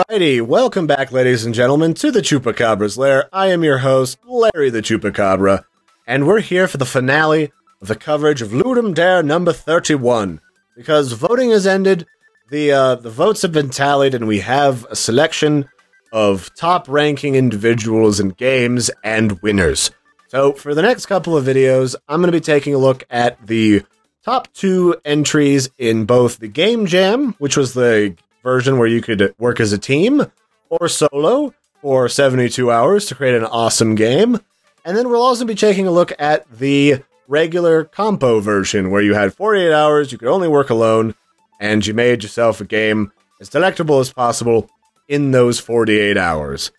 Alrighty, welcome back, ladies and gentlemen, to the Chupacabra's Lair. I am your host, Larry the Chupacabra, and we're here for the finale of the coverage of Ludum Dare number 31. Because voting has ended, the votes have been tallied, and we have a selection of top-ranking individuals in games and winners. So, for the next couple of videos, I'm going to be taking a look at the top 2 entries in both the Game Jam, which was the version where you could work as a team, or solo, for 72 hours to create an awesome game. And then we'll also be taking a look at the regular Compo version, where you had 48 hours, you could only work alone, and you made yourself a game as delectable as possible in those 48 hours.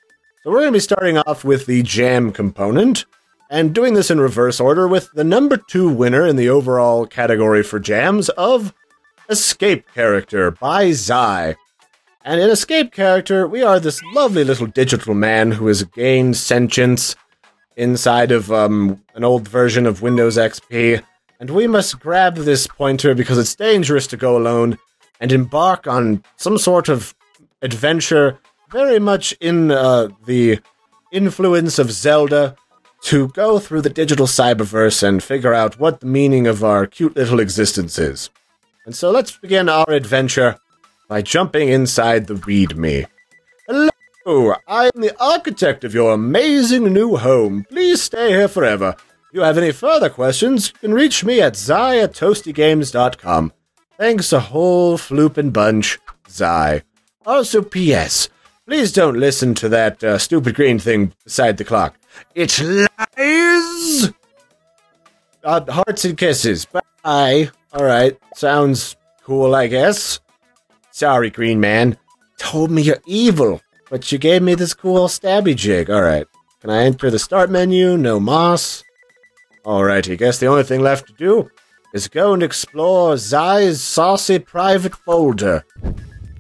So we're going to be starting off with the Jam component, and doing this in reverse order with the number 2 winner in the overall category for Jams of Escape Character by Zai. And in Escape Character, we are this lovely little digital man who has gained sentience inside of an old version of Windows XP, and we must grab this pointer because it's dangerous to go alone and embark on some sort of adventure very much in the influence of Zelda to go through the digital cyberverse and figure out what the meaning of our cute little existence is. And so let's begin our adventure by jumping inside the README. Hello, I am the architect of your amazing new home. Please stay here forever. If you have any further questions, you can reach me at zai@toastygames.com. Thanks a whole floopin' bunch, Zai. Also, P.S. Please don't listen to that stupid green thing beside the clock. It lies! Hearts and kisses. Bye. Alright, sounds cool, I guess. Sorry, Green Man. Told me you're evil, but you gave me this cool stabby jig. Alright, can I enter the start menu? No moss. Alright, I guess the only thing left to do is go and explore Zai's saucy private folder.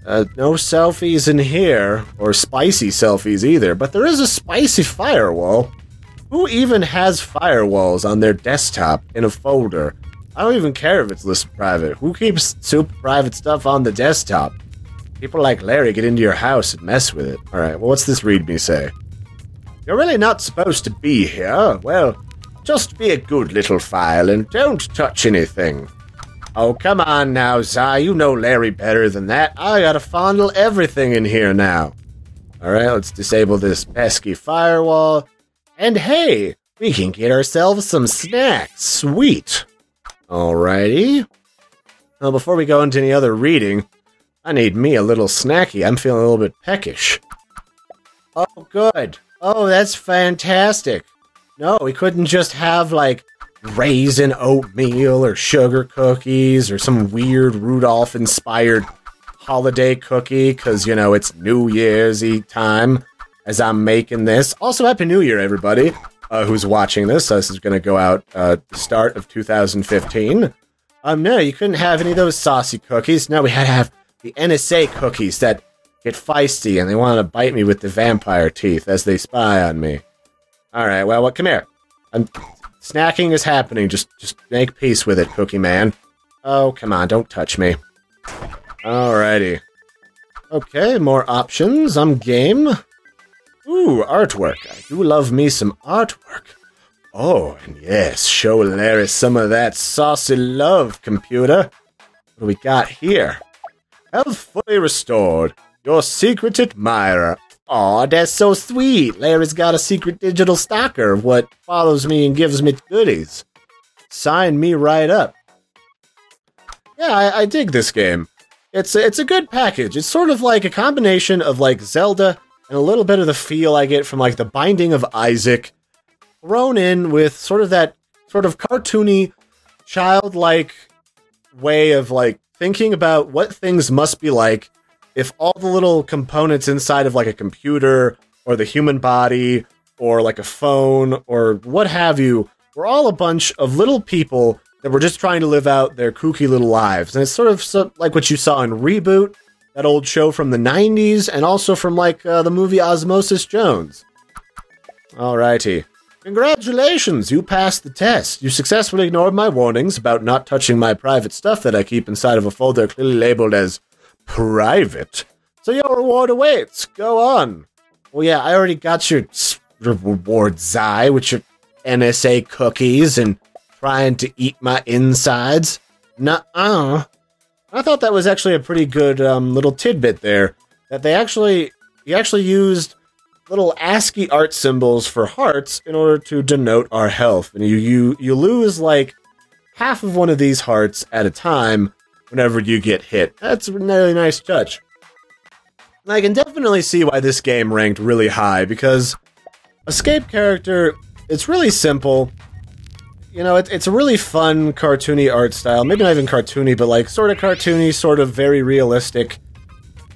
No selfies in here, or spicy selfies either, but there is a spicy firewall. Who even has firewalls on their desktop in a folder? I don't even care if it's listed private. Who keeps super private stuff on the desktop? People like Larry get into your house and mess with it. Alright, well, what's this README say? You're really not supposed to be here. Well, just be a good little file and don't touch anything. Oh, come on now, Zai. You know Larry better than that. I gotta fondle everything in here now. Alright, let's disable this pesky firewall. And hey, we can get ourselves some snacks. Sweet. Alrighty. Well, before we go into any other reading, I need me a little snacky. I'm feeling a little bit peckish. Oh, good. Oh, that's fantastic. No, we couldn't just have, like, raisin oatmeal or sugar cookies or some weird Rudolph-inspired holiday cookie, because, you know, it's New Year's-y time as I'm making this. Also, Happy New Year, everybody. Who's watching this. This is going to go out the start of 2015. No, you couldn't have any of those saucy cookies. No, we had to have the NSA cookies that get feisty and they want to bite me with the vampire teeth as they spy on me. Alright, well, come here. Snacking is happening. Just make peace with it, Cookie Man. Oh, come on, don't touch me. Alrighty. Okay, more options. I'm game. Ooh, artwork. I do love me some artwork. Oh, and yes, show Larry some of that saucy love, computer. What do we got here? Health fully restored. Your secret admirer. Aw, that's so sweet. Larry's got a secret digital stalker of what follows me and gives me goodies. Sign me right up. Yeah, I dig this game. It's a good package. It's sort of like a combination of like Zelda and a little bit of the feel I get from, like, The Binding of Isaac, thrown in with sort of that sort of cartoony, childlike way of, like, thinking about what things must be like if all the little components inside of, like, a computer, or the human body, or, like, a phone, or what have you, were all a bunch of little people that were just trying to live out their kooky little lives. And it's sort of like what you saw in Reboot, that old show from the 90s, and also from, like, the movie Osmosis Jones. Alrighty. Congratulations, you passed the test. You successfully ignored my warnings about not touching my private stuff that I keep inside of a folder clearly labeled as private. So your reward awaits. Go on. Well, yeah, I already got your reward, Zai, with your NSA cookies and trying to eat my insides. Nuh-uh. I thought that was actually a pretty good little tidbit there. That he actually used little ASCII art symbols for hearts in order to denote our health. And you lose like half of one of these hearts at a time whenever you get hit. That's a really nice touch. And I can definitely see why this game ranked really high, because Escape character, it's really simple. You know, it's a really fun, cartoony art style. Maybe not even cartoony, but like sort of cartoony, sort of very realistic.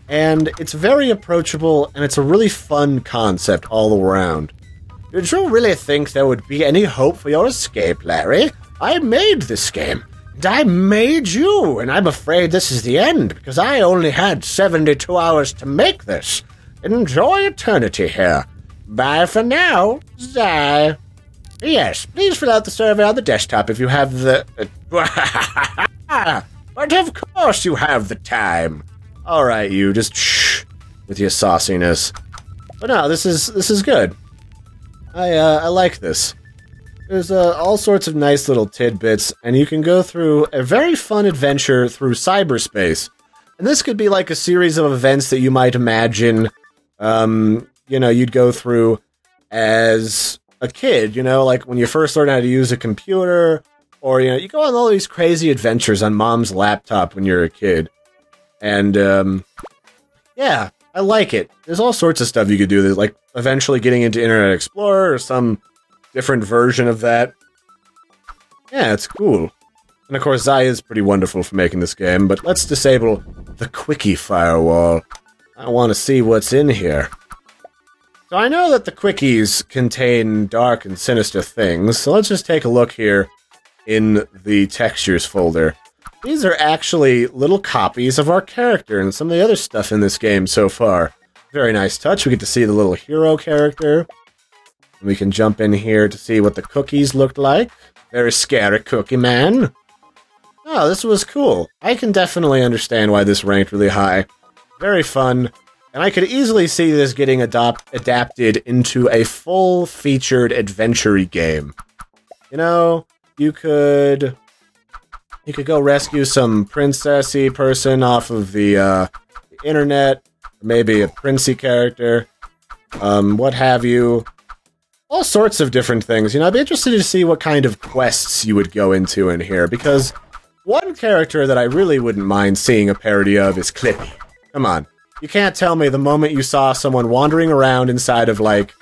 And it's very approachable, and it's a really fun concept all around. Did you really think there would be any hope for your escape, Larry? I made this game, and I made you, and I'm afraid this is the end, because I only had 72 hours to make this. Enjoy eternity here. Bye for now, Zai. Yes, please fill out the survey on the desktop if you have the... But of course you have the time. Alright, you, just shh with your sauciness. But no, this is good. I like this. There's all sorts of nice little tidbits, and you can go through a very fun adventure through cyberspace. And this could be like a series of events that you might imagine, you know, you'd go through as a kid, you know, like when you first learn how to use a computer, or, you know, you go on all these crazy adventures on mom's laptop when you're a kid. And, yeah, I like it. There's all sorts of stuff you could do. There's, like, eventually getting into Internet Explorer or some different version of that. Yeah, it's cool. And, of course, Zai is pretty wonderful for making this game, but let's disable the quickie firewall. I want to see what's in here. So I know that the quickies contain dark and sinister things, so let's just take a look here in the textures folder. These are actually little copies of our character and some of the other stuff in this game so far. Very nice touch. We get to see the little hero character. We can jump in here to see what the cookies looked like. Very scary cookie man. Oh, this was cool. I can definitely understand why this ranked really high. Very fun. And I could easily see this getting adapted into a full-featured adventure-y game. You know, you could go rescue some princessy person off of the internet, maybe a princey character, what have you. All sorts of different things. You know, I'd be interested to see what kind of quests you would go into in here, because one character that I really wouldn't mind seeing a parody of is Clippy. Come on. You can't tell me the moment you saw someone wandering around inside of, like,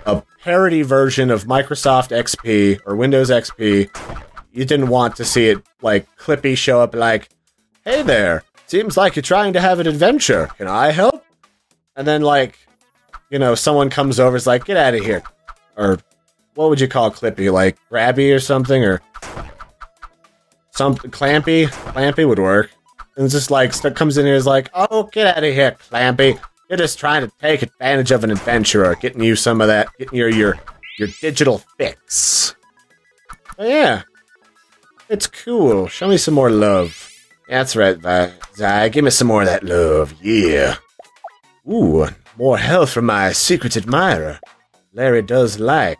a parody version of Microsoft XP or Windows XP, you didn't want to see it, like, Clippy show up like, hey there, seems like you're trying to have an adventure. Can I help? And then, like, you know, someone comes over, is like, get out of here. Or, what would you call Clippy? Like, Grabby or something? Or something? Clampy? Clampy would work. And it's just like, comes in here and is like, oh, get out of here, Clampy. You're just trying to take advantage of an adventurer, getting you some of that, getting your digital fix. But yeah. It's cool. Show me some more love. That's right, Zai. Give me some more of that love. Yeah. Ooh, more health from my secret admirer. Larry does like.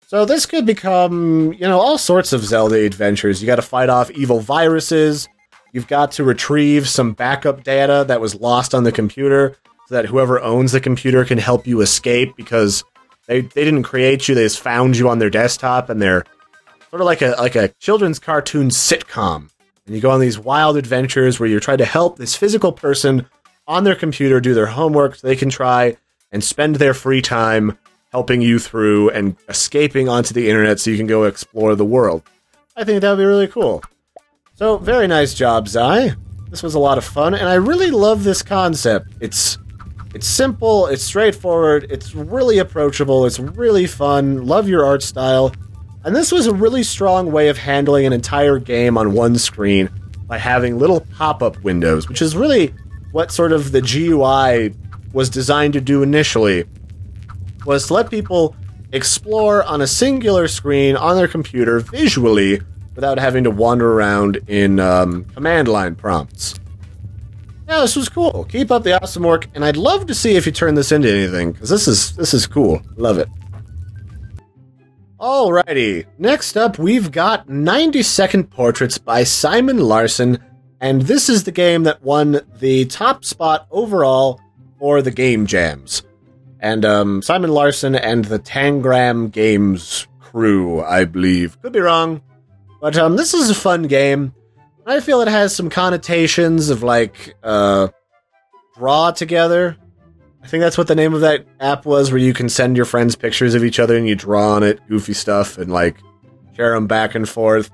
So this could become, you know, all sorts of Zelda adventures. You gotta fight off evil viruses. You've got to retrieve some backup data that was lost on the computer so that whoever owns the computer can help you escape, because they didn't create you, they just found you on their desktop, and they're sort of like a children's cartoon sitcom. And you go on these wild adventures where you're trying to help this physical person on their computer do their homework so they can try and spend their free time helping you through and escaping onto the internet so you can go explore the world. I think that would be really cool. So, very nice job, Zai. This was a lot of fun, and I really love this concept. It's simple, it's straightforward, it's really approachable, it's really fun, love your art style. And this was a really strong way of handling an entire game on one screen by having little pop-up windows, which is really what sort of the GUI was designed to do initially, was to let people explore on a singular screen on their computer visually without having to wander around in command line prompts. Yeah, this was cool. Keep up the awesome work, and I'd love to see if you turn this into anything, because this is cool. Love it. Alrighty, next up we've got 90-second portraits by Simon Larsen, and this is the game that won the top spot overall for the game jams. And Simon Larsen and the Tangram Games crew, I believe. Could be wrong, but this is a fun game. I feel it has some connotations of, like, draw together. I think that's what the name of that app was, where you can send your friends pictures of each other and you draw on it, goofy stuff, and, like, share them back and forth.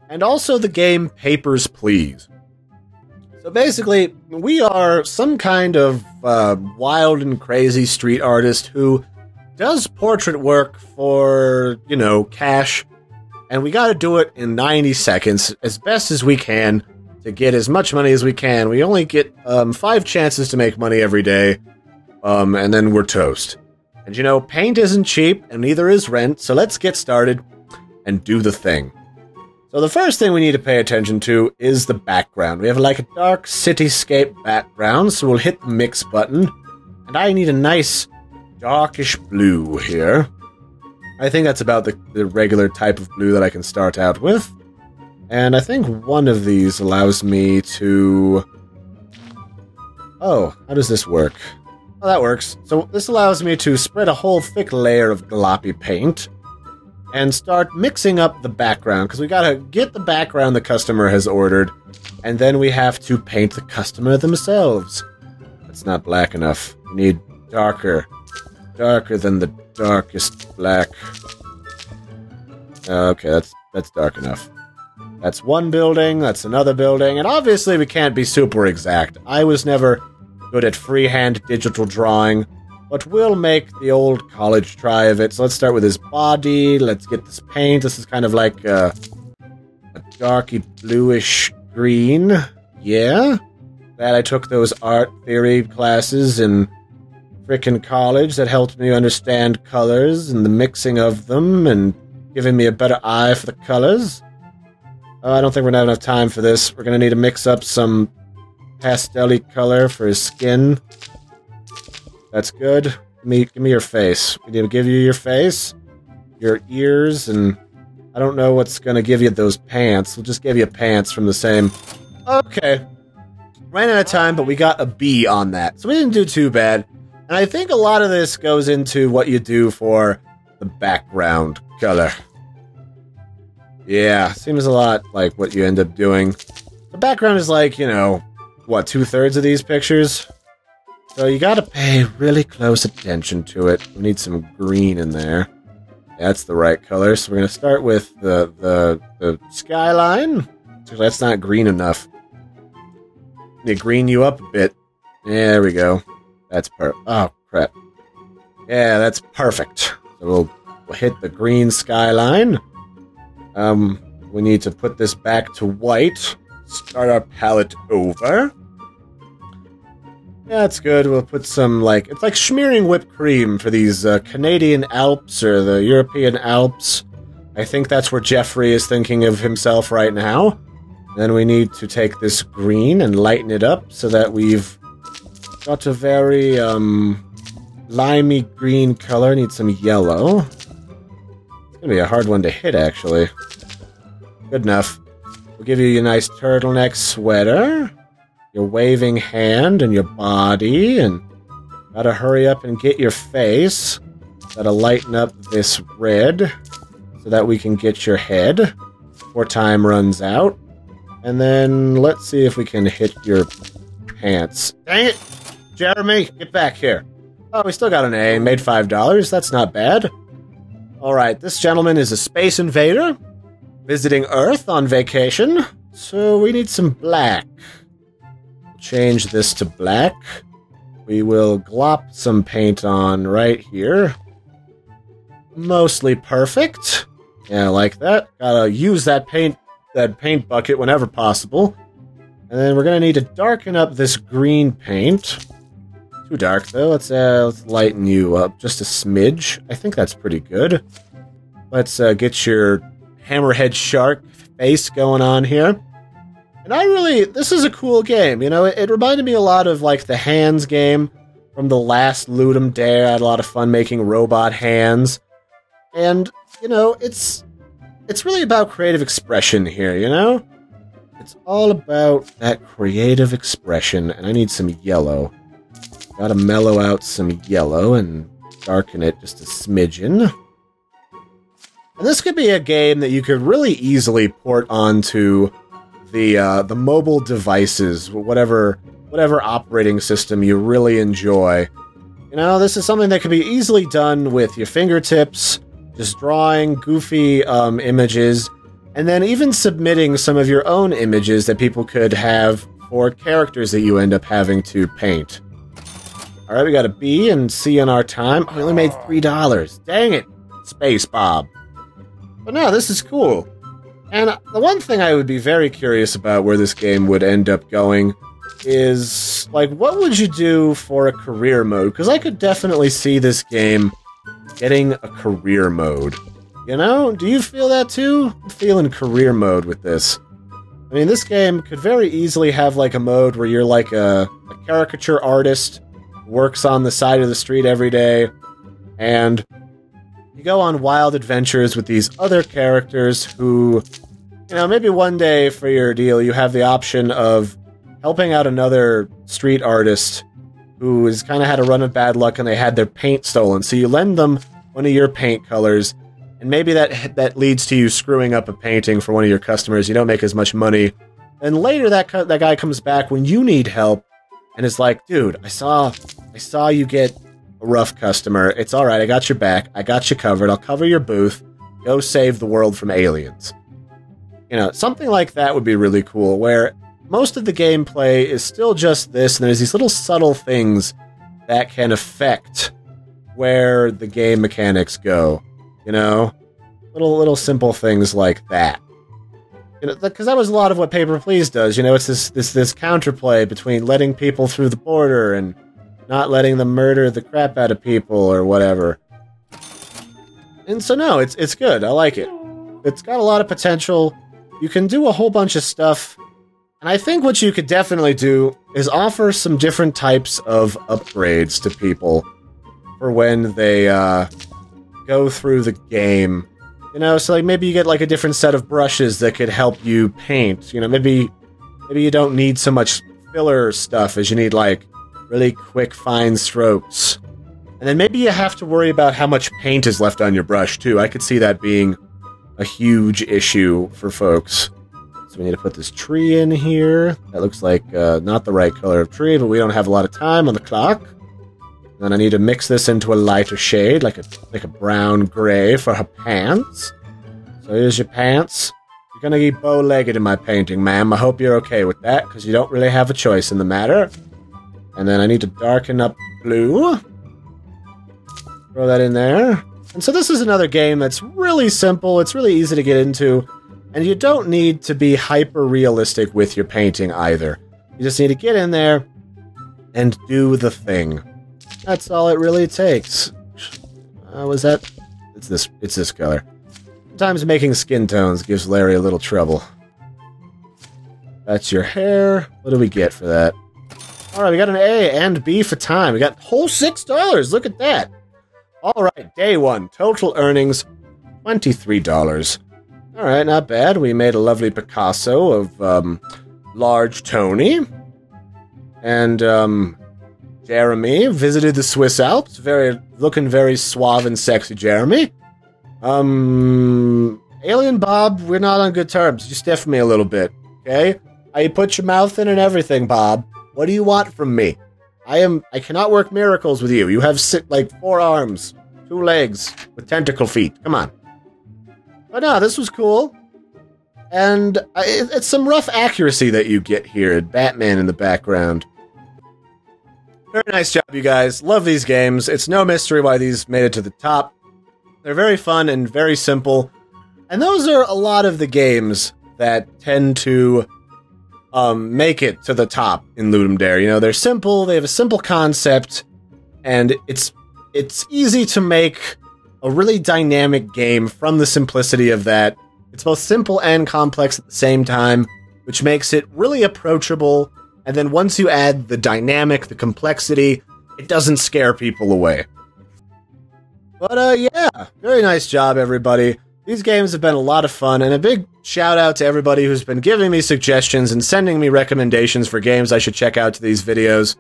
And also the game Papers, Please. So basically, we are some kind of wild and crazy street artist who does portrait work for, you know, cash. And we gotta do it in 90 seconds, as best as we can, to get as much money as we can. We only get 5 chances to make money every day. And then we're toast. And you know, paint isn't cheap, and neither is rent, so let's get started and do the thing. So the first thing we need to pay attention to is the background. We have like a dark cityscape background, so we'll hit the mix button. And I need a nice darkish blue here. I think that's about the regular type of blue that I can start out with. And I think one of these allows me to... Oh, how does this work? Oh, that works. So this allows me to spread a whole thick layer of gloppy paint and start mixing up the background, because we gotta get the background the customer has ordered, and then we have to paint the customer themselves. That's not black enough. We need darker. Darker than the darkest black. Okay, that's dark enough. That's one building, that's another building, and obviously we can't be super exact. I was never good at freehand digital drawing, but we'll make the old college try of it. So let's start with his body. Let's get this paint. This is kind of like a darky bluish green. Yeah. Glad I took those art theory classes in frickin' college that helped me understand colors and the mixing of them and giving me a better eye for the colors. I don't think we're going to have enough time for this. We're going to need to mix up some pastel-y color for his skin. That's good. Give me your face. We need to give you your face, your ears, and I don't know what's going to give you those pants. We'll just give you pants from the same... Okay. Ran out of time, but we got a B on that. So we didn't do too bad. And I think a lot of this goes into what you do for the background color. Yeah, seems a lot like what you end up doing. The background is like, you know, what, 2/3 of these pictures? So you gotta pay really close attention to it. We need some green in there. That's the right color. So we're gonna start with the skyline. That's not green enough. Need to green you up a bit. Yeah, there we go. That's perfect. Oh, crap. Yeah, that's perfect. So we'll hit the green skyline. We need to put this back to white. Start our palette over. Yeah, that's good. We'll put some, like... It's like smearing whipped cream for these Canadian Alps or the European Alps. I think that's where Jeffrey is thinking of himself right now. Then we need to take this green and lighten it up so that we've got a very, limey green color. Need some yellow. It's gonna be a hard one to hit, actually. Good enough. We'll give you a nice turtleneck sweater, your waving hand, and your body, and gotta hurry up and get your face. Gotta lighten up this red so that we can get your head before time runs out. And then let's see if we can hit your pants. Dang it! Jeremy, get back here. Oh, we still got an A. Made $5. That's not bad. Alright, this gentleman is a space invader visiting Earth on vacation. So we need some black. Change this to black. We will glop some paint on right here. Mostly perfect. Yeah, like that. Gotta use that paint bucket whenever possible. And then we're gonna need to darken up this green paint. Too dark though. Let's lighten you up just a smidge. I think that's pretty good. Let's get your hammerhead shark face going on here. And this is a cool game. You know, it reminded me a lot of, like, the hands game from the last Ludum Dare. I had a lot of fun making robot hands. And, you know, it's really about creative expression here, you know? It's all about that creative expression, and I need some yellow. Gotta mellow out some yellow and darken it just a smidgen. And this could be a game that you could really easily port onto the mobile devices, whatever operating system you really enjoy. You know, this is something that can be easily done with your fingertips, just drawing goofy images, and then even submitting some of your own images that people could have for characters that you end up having to paint. Alright, we got a B and C in our time. Oh, we only made $3. Dang it! Space Bob. But no, this is cool. And the one thing I would be very curious about where this game would end up going is, like, what would you do for a career mode? Because I could definitely see this game getting a career mode. You know? Do you feel that too? I'm feeling career mode with this. I mean, this game could very easily have, like, a mode where you're, like, a caricature artist who works on the side of the street every day, and you go on wild adventures with these other characters who, you know, maybe one day for your deal you have the option of helping out another street artist who has kind of had a run of bad luck and they had their paint stolen. So you lend them one of your paint colors, and maybe that leads to you screwing up a painting for one of your customers. You don't make as much money. And later that guy comes back when you need help and is like, dude, I saw you get a rough customer. It's all right. I got your back. I got you covered. I'll cover your booth. Go save the world from aliens. You know, something like that would be really cool, where most of the gameplay is still just this, and there's these little subtle things that can affect where the game mechanics go. You know? Little simple things like that. You know, because that was a lot of what Paper Please does. You know, it's this counterplay between letting people through the border and not letting them murder the crap out of people or whatever. And so no, it's good. I like it. It's got a lot of potential. You can do a whole bunch of stuff. And I think what you could definitely do is offer some different types of upgrades to people for when they go through the game. You know, so like maybe you get like a different set of brushes that could help you paint. You know, maybe you don't need so much filler stuff as you need like really quick, fine strokes. And then maybe you have to worry about how much paint is left on your brush, too. I could see that being a huge issue for folks. So we need to put this tree in here. That looks like not the right color of tree, but we don't have a lot of time on the clock. Then I need to mix this into a lighter shade, like a brown gray for her pants. So here's your pants. You're gonna be bow-legged in my painting, ma'am. I hope you're okay with that, because you don't really have a choice in the matter. And then I need to darken up blue. Throw that in there. And so this is another game that's really simple. It's really easy to get into. And you don't need to be hyper-realistic with your painting either. You just need to get in there and do the thing. That's all it really takes. Was that? It's this color. Sometimes making skin tones gives Larry a little trouble. That's your hair. What do we get for that? Alright, we got an A and B for time. We got whole $6. Look at that. Alright, day one. Total earnings, $23. Alright, not bad. We made a lovely Picasso of Large Tony. And Jeremy visited the Swiss Alps. Looking very suave and sexy, Jeremy. Alien Bob, we're not on good terms. You stiff me a little bit, okay? I put your mouth in and everything, Bob. What do you want from me? I cannot work miracles with you. You have 4 arms, 2 legs, with tentacle feet. Come on. But no, this was cool. And it's some rough accuracy that you get here. Batman in the background. Very nice job, you guys. Love these games. It's no mystery why these made it to the top. They're very fun and very simple. And those are a lot of the games that tend to make it to the top in Ludum Dare. You know, they're simple, they have a simple concept, and it's easy to make a really dynamic game from the simplicity of that. It's both simple and complex at the same time, which makes it really approachable, and then once you add the dynamic, the complexity, it doesn't scare people away. But yeah, very nice job, everybody. These games have been a lot of fun, and a big shout out to everybody who's been giving me suggestions and sending me recommendations for games I should check out to these videos.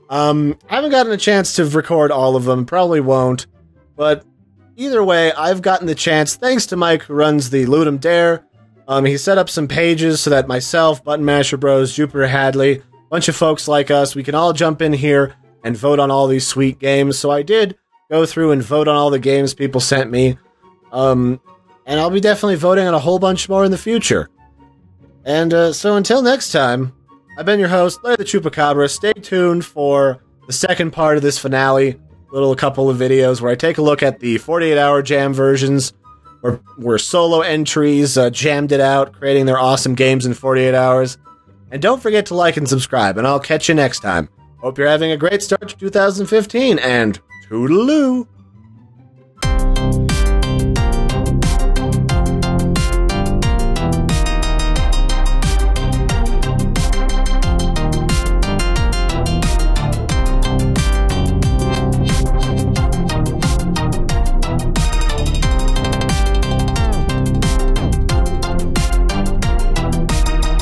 I haven't gotten a chance to record all of them, probably won't, but either way, I've gotten the chance, thanks to Mike who runs the Ludum Dare. He set up some pages so that myself, Button Masher Bros, Jupiter Hadley, a bunch of folks like us, we can all jump in here and vote on all these sweet games. So I did go through and vote on all the games people sent me. And I'll be definitely voting on a whole bunch more in the future. And so until next time, I've been your host, Larry the Chupacabra. Stay tuned for the second part of this finale, a couple of videos where I take a look at the 48-hour jam versions, where solo entries jammed it out, creating their awesome games in 48 hours. And don't forget to like and subscribe, and I'll catch you next time. Hope you're having a great start to 2015, and toodaloo!